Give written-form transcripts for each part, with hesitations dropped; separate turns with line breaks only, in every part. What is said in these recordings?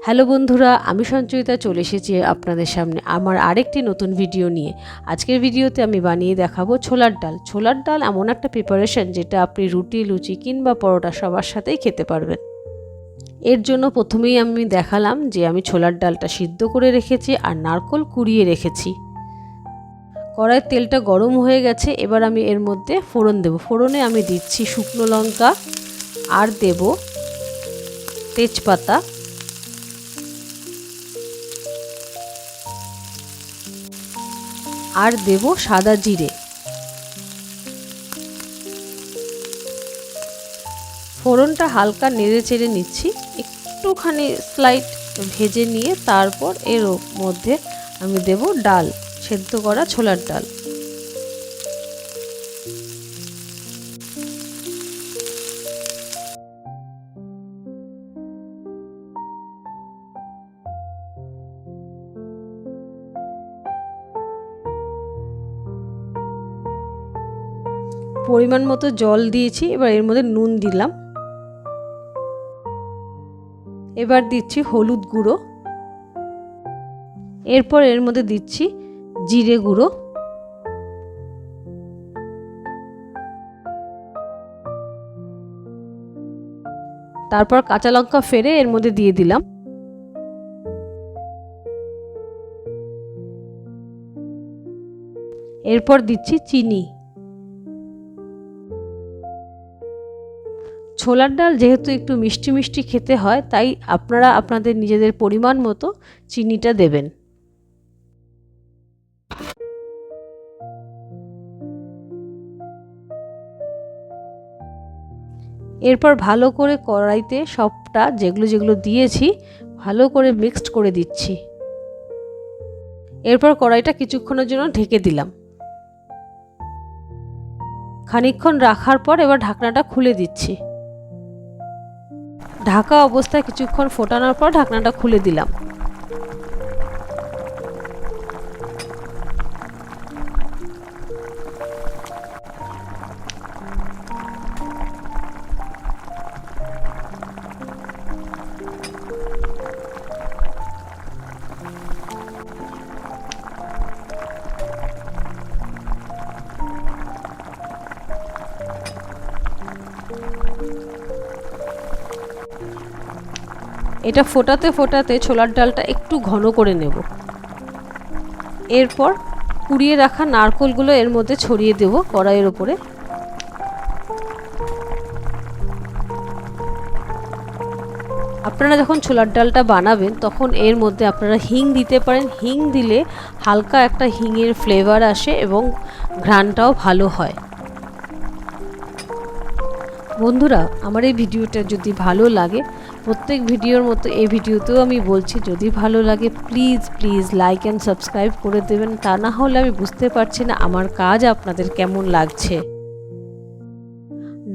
Hello বন্ধুরা, আমি সঞ্চয়িতা চলে এসেছি আপনাদের সামনে আমার আরেকটি নতুন ভিডিও নিয়ে। আজকের ভিডিওতে আমি বানিয়ে দেখাবো ছোলার ডাল। ছোলার ডাল এমন একটা প্রিপারেশন যেটা আপনি রুটি, লুচি কিংবা পরোটা সবার সাথেই খেতে পারবেন। এর জন্য প্রথমেই আমি দেখালাম যে আমি ছোলার ডালটা সিদ্ধ করে রেখেছি আর নারকেল কুড়িয়ে রেখেছি। কড়াইয়ের তেলটা গরম হয়ে গেছে, এবার আমি এর মধ্যে ফোড়ন দেব। ফোড়নে আমি দিচ্ছি শুকনো লঙ্কা আর দেব তেজপাতা, আর দেব সাদা জিরে। ফোড়নটা হালকা নেড়ে চেড়ে নিচ্ছি, একটুখানি স্লাইট ভেজে নিয়ে তারপর এর মধ্যে আমি দেব ডাল, সেদ্ধ করা ছোলার ডাল। পরিমাণ মতো জল দিয়েছি, এবার এর মধ্যে নুন দিলাম। এবার দিচ্ছি হলুদ গুঁড়ো, এরপর এর মধ্যে দিচ্ছি জিরে গুঁড়ো, তারপর কাঁচা লঙ্কা ফেলে এর মধ্যে দিয়ে দিলাম। এরপর দিচ্ছি চিনি। ছোলার ডাল যেহেতু একটু মিষ্টি মিষ্টি খেতে হয়, তাই আপনারা আপনাদের নিজেদের পরিমাণ মতো চিনিটা দেবেন। এরপর ভালো করে কড়াইতে সবটা যেগুলো দিয়েছি ভালো করে মিক্সড করে দিচ্ছি। এরপর কড়াইটা কিছুক্ষণের জন্য ঢেকে দিলাম। খানিকক্ষণ রাখার পর এবার ঢাকনাটা খুলে দিচ্ছি। ঢাকা অবস্থায় কিছুক্ষণ ফোটানোর পর ঢাকনাটা খুলে দিলাম। এটা ফোটাতে ফোটাতে ছোলার ডালটা একটু ঘন করে নেব। এরপর কুড়িয়ে রাখা নারকেলগুলো এর মধ্যে ছড়িয়ে দেব কড়াইয়ের ওপরে। আপনারা যখন ছোলার ডালটা বানাবেন তখন এর মধ্যে আপনারা হিং দিতে পারেন। হিং দিলে হালকা একটা হিঙের ফ্লেভার আসে এবং ঘ্রাণটাও ভালো হয়। বন্ধুরা, আমার এই ভিডিওটা যদি ভালো লাগে, প্রত্যেক ভিডিওর মতো এই ভিডিওতেও আমি বলছি, যদি ভালো লাগে please please like and subscribe করে দেবেন। তা না হলে আমি বুঝতে পারছি না আমার কাজ আপনাদের কেমন লাগছে।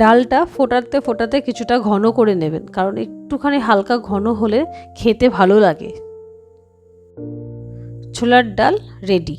ডালটা ফোটাতে ফোটাতে কিছুটা ঘন করে নেবেন, কারণ একটুখানি হালকা ঘন হলে খেতে ভালো লাগে। ছোলার ডাল রেডি।